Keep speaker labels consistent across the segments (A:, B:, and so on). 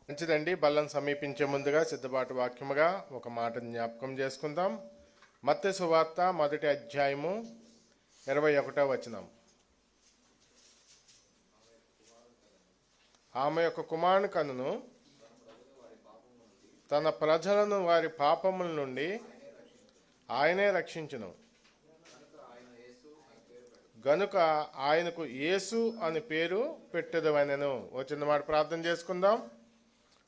A: మంచిదండి. బల్లను సమీపించే ముందుగా సిద్ధపాటు వాక్యముగా ఒక మాట జ్ఞాపకం చేసుకుందాం. మత్తయి సువార్త 1వ అధ్యాయము 21వ వచనం. ఆమె యొక్క కుమారుని కనును తన ప్రజలను వారి పాపముల నుండి ఆయనే రక్షించును గనుక ఆయనకు యేసు అని పేరు పెట్టెదవనెను. వచ్చిన మాట ప్రార్థన చేసుకుందాం.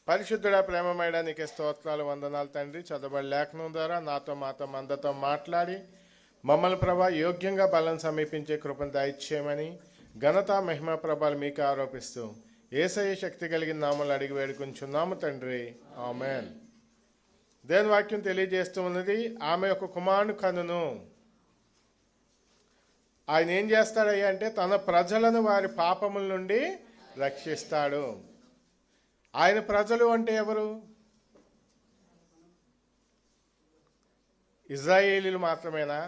A: పరిశుద్ధుడా, ప్రేమమేడా, నీకే స్తోత్రాలు, వందనాలు తండ్రి. చదవబడి లేఖనం ద్వారా నాతో అందరితో మాట్లాడి మమ్మల్ని ప్రభా యోగ్యంగా బలం సమీపించే కృపను దయచేయమని ఘనత మహిమ ప్రభాలు మీకు ఆరోపిస్తూ యేసయ్య శక్తి కలిగిన నామలు అడిగి వేడుకుంటున్నాము తండ్రి, ఆమేన్. దేవుని వాక్యం తెలియజేస్తూ ఉన్నది, ఆమె యొక్క కుమారుని కనును. ఆయన ఏం చేస్తాడయ్యా అంటే తన ప్రజలను వారి పాపముల నుండి రక్షిస్తాడు. ఆయన ప్రజలు అంటే ఎవరు? ఇజ్రాయేలీలు మాత్రమేనా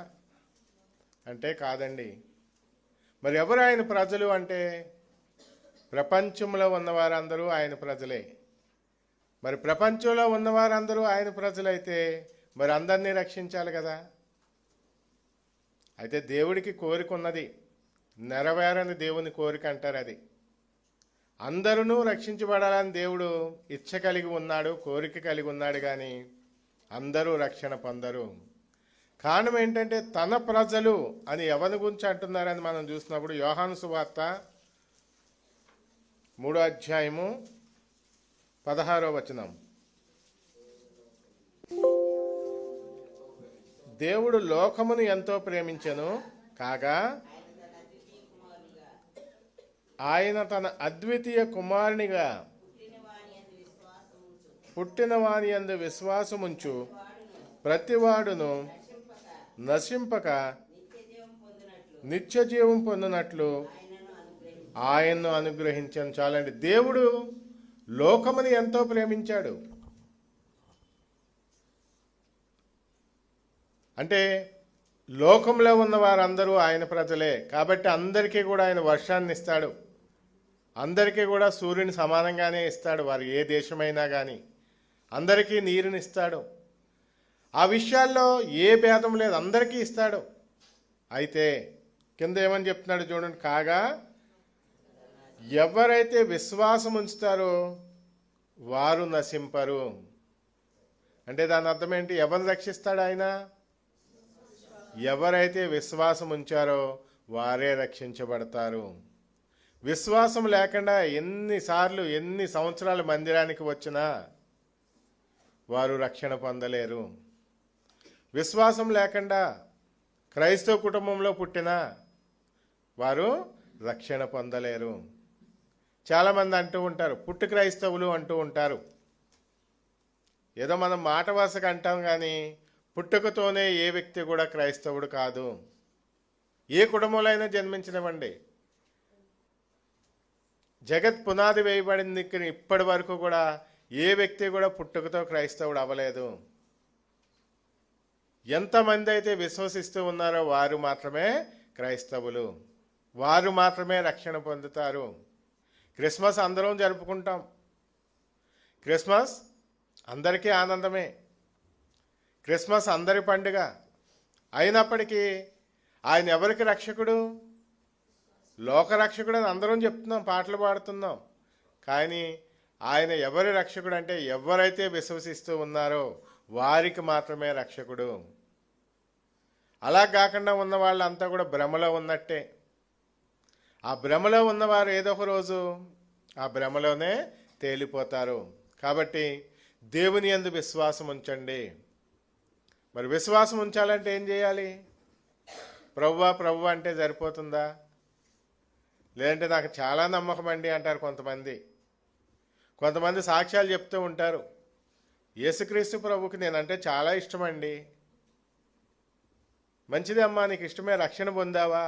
A: అంటే కాదండి. మరి ఎవరు ఆయన ప్రజలు అంటే ప్రపంచంలో ఉన్నవారందరూ ఆయన ప్రజలే. మరి ప్రపంచంలో ఉన్నవారందరూ ఆయన ప్రజలైతే మరి అందరినీ రక్షించాలి కదా. అయితే దేవుడికి కోరిక ఉన్నది, నెరవేరని దేవుని కోరిక అంటారు అది. అందరూ రక్షించబడాలని దేవుడు ఇచ్చ కలిగి ఉన్నాడు, కోరిక కలిగి ఉన్నాడు, కానీ అందరూ రక్షణ పొందరు. కారణం ఏంటంటే తన ప్రజలు అని ఎవరి గురించి అంటున్నారని మనం చూసినప్పుడు యోహాను సువార్త 3వ అధ్యాయము 16వ వచనం. దేవుడు లోకమును ఎంతో ప్రేమించెను కాగా ఆయన తన అద్వితీయ కుమారునిగా పుట్టిన వాని యందు విశ్వాసముంచు ప్రతివాడును నశింపక నిత్య జీవం పొందినట్లు ఆయన్ను అనుగ్రహించను. చాలండి. దేవుడు లోకముని ఎంతో ప్రేమించాడు అంటే లోకంలో ఉన్న వారందరూ ఆయన ప్రజలే కాబట్టి అందరికీ కూడా ఆయన వర్షాన్ని ఇస్తాడు, అందరికీ కూడా సూర్యుని సమానంగానే ఇస్తాడు. వారు ఏ దేశమైనా కానీ అందరికీ నీరుని ఇస్తాడు. ఆ విషయాల్లో ఏ భేదం లేదు, అందరికీ ఇస్తాడు. అయితే కింద ఏమని చెప్తున్నాడు చూడండి, కాగా ఎవరైతే విశ్వాసం ఉంచుతారో వారు నశింపరు. అంటే దాని అర్థం ఏంటి? ఎవరు రక్షిస్తాడు ఆయన? ఎవరైతే విశ్వాసం ఉంచారో వారే రక్షించబడతారు. విశ్వాసం లేకుండా ఎన్నిసార్లు ఎన్ని సంవత్సరాలు మందిరానికి వచ్చినా వారు రక్షణ పొందలేరు. విశ్వాసం లేకుండా క్రైస్తవ కుటుంబంలో పుట్టినా వారు రక్షణ పొందలేరు. చాలామంది అంటూ ఉంటారు పుట్టు క్రైస్తవులు అంటూ ఉంటారు. ఏదో మనం మాట వరుసగా అంటాం, కానీ పుట్టుకతోనే ఏ వ్యక్తి కూడా క్రైస్తవుడు కాదు. ఏ కుటుంబంలో అయినా జన్మించినవ్వండి, జగత్ పునాది వేయబడింది ఇప్పటి వరకు కూడా ఏ వ్యక్తి కూడా పుట్టుకతో క్రైస్తవుడు అవ్వలేదు. ఎంతమంది అయితే విశ్వసిస్తూ ఉన్నారో వారు మాత్రమే క్రైస్తవులు, వారు మాత్రమే రక్షణ పొందుతారు. క్రిస్మస్ అందరం జరుపుకుంటాం, క్రిస్మస్ అందరికీ ఆనందమే, క్రిస్మస్ అందరి పండుగ. అయినప్పటికీ ఆయన ఎవరికి రక్షకుడు? లోకరక్షకుడు అని అందరం చెప్తున్నాం, పాటలు పాడుతున్నాం. కానీ ఆయన ఎవరి రక్షకుడు అంటే ఎవరైతే విశ్వసిస్తూ ఉన్నారో వారికి మాత్రమే రక్షకుడు. అలా కాకుండా ఉన్న వాళ్ళంతా కూడా భ్రమలో ఉన్నట్టే. ఆ భ్రమలో ఉన్నవారు ఏదో ఒక రోజు ఆ భ్రమలోనే తేలిపోతారు. కాబట్టి దేవుని యందు విశ్వాసం ఉంచండి. మరి విశ్వాసం ఉంచాలంటే ఏం చేయాలి? ప్రభువా ప్రభు అంటే సరిపోతుందా? లేదంటే నాకు చాలా నమ్మకం అండి అంటారు కొంతమంది. కొంతమంది సాక్ష్యాలు చెప్తూ ఉంటారు, యేసుక్రీస్తు ప్రభుకి నేనంటే చాలా ఇష్టమండి. మంచిదే అమ్మా, నీకు ఇష్టమే, రక్షణ పొందావా,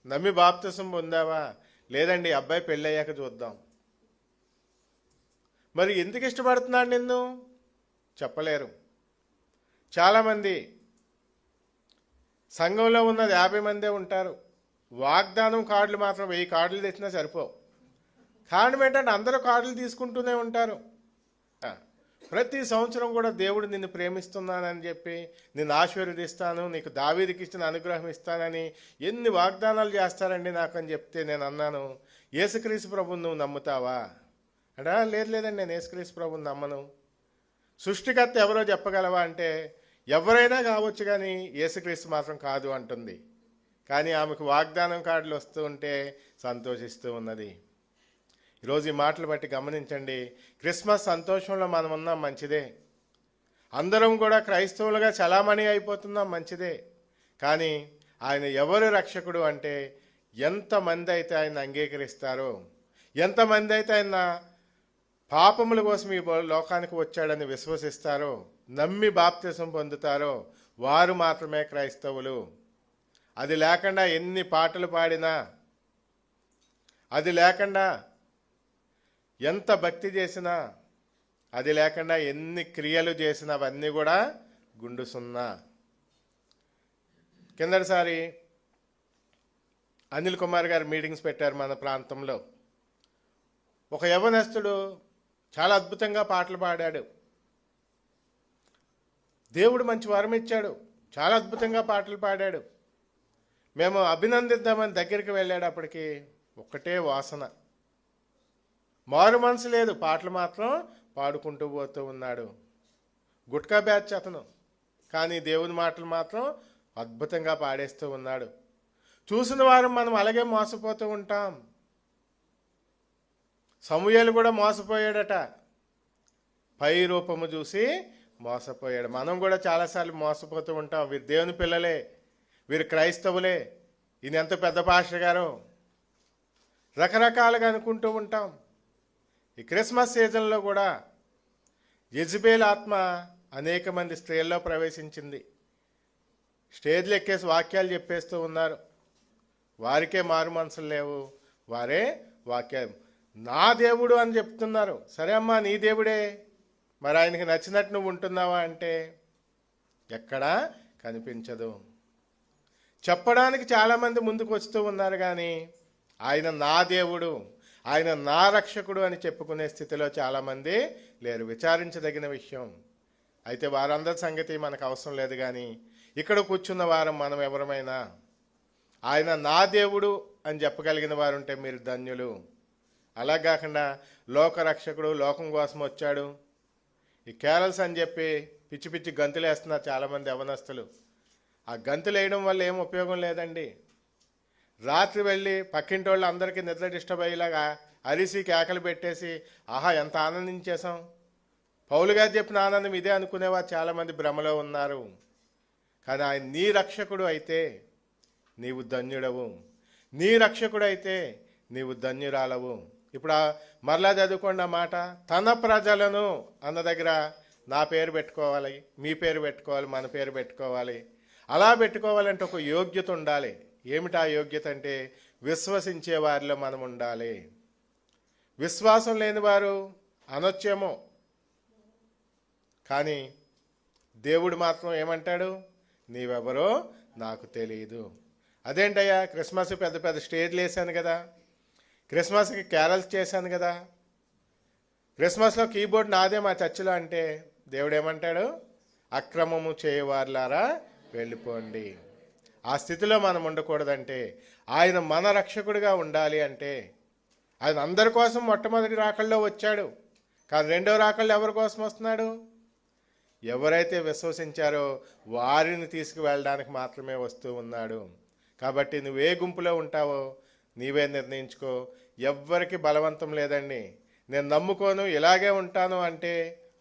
A: నమ్మి బాప్తిసం పొందావా? లేదండి, అబ్బాయి పెళ్ళయ్యాక చూద్దాం. మరి ఎందుకు ఇష్టపడుతున్నాడు నిన్ను చెప్పలేరు. చాలామంది సంఘంలో ఉన్నది 50 మందే ఉంటారు, వాగ్దానం కార్డులు మాత్రం 1000 కార్డులు తెచ్చినా సరిపోవు. కారణం ఏంటంటే అందరూ కార్డులు తీసుకుంటూనే ఉంటారు. ప్రతి సంవత్సరం కూడా దేవుడు నిన్ను ప్రేమిస్తున్నానని చెప్పి, నిన్ను ఆశీర్వదిస్తాను, నీకు దావీదుకి ఇచ్చిన అనుగ్రహం ఇస్తానని ఎన్ని వాగ్దానాలు చేస్తారండి నాకు అని చెప్తే నేను అన్నాను, యేసుక్రీస్తు ప్రభువుని నువ్వు నమ్ముతావా అంటే, లేదండి నేను యేసుక్రీస్తు ప్రభువుని నమ్మను. సృష్టికర్త ఎవరో చెప్పగలవా అంటే, ఎవరైనా కావచ్చు కానీ యేసుక్రీస్తు మాత్రం కాదు అంటుంది. కానీ ఆమెకు వాగ్దానం కార్డులు వస్తూ ఉంటే సంతోషిస్తూ ఉన్నది. ఈరోజు ఈ మాటలు బట్టి గమనించండి, క్రిస్మస్ సంతోషంలో మనం ఉన్నాం, మంచిదే. అందరం కూడా క్రైస్తవులుగా చలామణి అయిపోతున్నాం, మంచిదే. కానీ ఆయన ఎవరు రక్షకుడు అంటే, ఎంతమంది అయితే ఆయన అంగీకరిస్తారో, ఎంతమంది అయితే ఆయన పాపముల కోసం ఈ లోకానికి వచ్చాడని విశ్వసిస్తారో, నమ్మి బాప్తిసం పొందుతారో వారు మాత్రమే క్రైస్తవులు. అది లేకుండా ఎన్ని పాటలు పాడినా, అది లేకుండా ఎంత భక్తి చేసినా, అది లేకుండా ఎన్ని క్రియలు చేసినా అవన్నీ కూడా గుండు సున్నా. కిందటిసారి అనిల్ కుమార్ గారు మీటింగ్స్ పెట్టారు మన ప్రాంతంలో. ఒక యవనస్తుడు చాలా అద్భుతంగా పాటలు పాడాడు. దేవుడు మంచి వరం ఇచ్చాడు, చాలా అద్భుతంగా పాటలు పాడాడు. మేము అభినందిద్దామని దగ్గరికి వెళ్ళేటప్పటికి ఒక్కటే వాసన, మారు మనసు లేదు, పాటలు మాత్రం పాడుకుంటూ పోతూ ఉన్నాడు. గుట్కా బ్యాచ్ అతను, కానీ దేవుని మాటలు మాత్రం అద్భుతంగా పాడేస్తూ ఉన్నాడు. చూసిన వారం మనం అలాగే మోసపోతూ ఉంటాం. సమూయేలు కూడా మోసపోయాడట, పై రూపము చూసి మోసపోయాడు. మనం కూడా చాలాసార్లు మోసపోతూ ఉంటాం. వీరు దేవుని పిల్లలే, వీరు క్రైస్తవులే, ఈయన ఎంత పెద్ద పాస్టర్ గారు, రకరకాలుగా అనుకుంటూ ఉంటాం. ఈ క్రిస్మస్ సీజన్లో కూడా యెజబెల్ ఆత్మ అనేక మంది స్త్రీల్లో ప్రవేశించింది. స్టేజ్లు ఎక్కేసి వాక్యాలు చెప్పేస్తూ ఉన్నారు. వారికే మారు మనసులు లేవు, వారే వాక్యం నా దేవుడు అని చెప్తున్నారు. సరే అమ్మా, నీ దేవుడే, మరి ఆయనకి నచ్చినట్టు నువ్వు ఉంటున్నావా అంటే ఎక్కడా కనిపించదు. చెప్పడానికి చాలామంది ముందుకు వస్తూ ఉన్నారు, కానీ ఆయన నా దేవుడు, ఆయన నా రక్షకుడు అని చెప్పుకునే స్థితిలో చాలామంది లేరు. విచారించదగిన విషయం. అయితే వారందరి సంగతి మనకు అవసరం లేదు, కానీ ఇక్కడ కూర్చున్న వారం మనం ఎవరమైనా ఆయన నా దేవుడు అని చెప్పగలిగిన వారు ఉంటే మీరు ధన్యులు. అలా కాకుండా లోక రక్షకుడు, లోకం కోసం వచ్చాడు, ఈ క్యారల్స్ అని చెప్పి పిచ్చి పిచ్చి గంతులు వేస్తున్నారు చాలామంది యవనస్తులు. ఆ గంతులు వేయడం వల్ల ఏం ఉపయోగం లేదండి. రాత్రి వెళ్ళి పక్కింటి వాళ్ళు అందరికీ నిద్ర డిస్టర్బ్ అయ్యేలాగా అరిసి కేకలు పెట్టేసి ఆహా ఎంత ఆనందించేశాం, పౌలు గారు చెప్పిన ఆనందం ఇదే అనుకునేవారు చాలామంది భ్రమలో ఉన్నారు. కానీ ఆయన నీ రక్షకుడు అయితే నీవు ధన్యుడవు, నీ రక్షకుడు అయితే నీవు ధన్యురాలవు. ఇప్పుడు మరలా చదువుకోండి ఆ మాట, తన ప్రజలను అన్న దగ్గర నా పేరు పెట్టుకోవాలి, మీ పేరు పెట్టుకోవాలి, మన పేరు పెట్టుకోవాలి. అలా పెట్టుకోవాలంటే ఒక యోగ్యత ఉండాలి. ఏమిటా యోగ్యత అంటే, విశ్వసించే వారిలో మనం ఉండాలి. విశ్వాసం లేని వారు అనొచ్చేమో, కానీ దేవుడు మాత్రం ఏమంటాడు, నీవెవరో నాకు తెలియదు. అదేంటయ్యా, క్రిస్మస్ పెద్ద పెద్ద స్టేజ్లు వేసాను కదా, క్రిస్మస్కి క్యారల్స్ చేశాను కదా, క్రిస్మస్లో కీబోర్డ్ నాదే మా చర్చిలో అంటే దేవుడు ఏమంటాడు, అక్రమము చేయవారులారా వెళ్ళిపోండి. ఆ స్థితిలో మనం ఉండకూడదంటే, ఆయన మన రక్షకుడిగా ఉండాలి అంటే, ఆయన అందరి కోసం మొట్టమొదటి రాకల్లో వచ్చాడు, కానీ రెండో రాకల్లో ఎవరి కోసం వస్తున్నాడు, ఎవరైతే విశ్వసించారో వారిని తీసుకువెళ్ళడానికి మాత్రమే వస్తూ ఉన్నాడు. కాబట్టి నువ్వే గుంపులో ఉంటావో నీవే నిర్ణయించుకో. ఎవ్వరికి బలవంతం లేదండి. నేను నమ్ముకోను, ఇలాగే ఉంటాను అంటే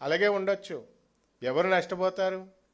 A: అలాగే ఉండొచ్చు. ఎవరు నష్టపోతారు?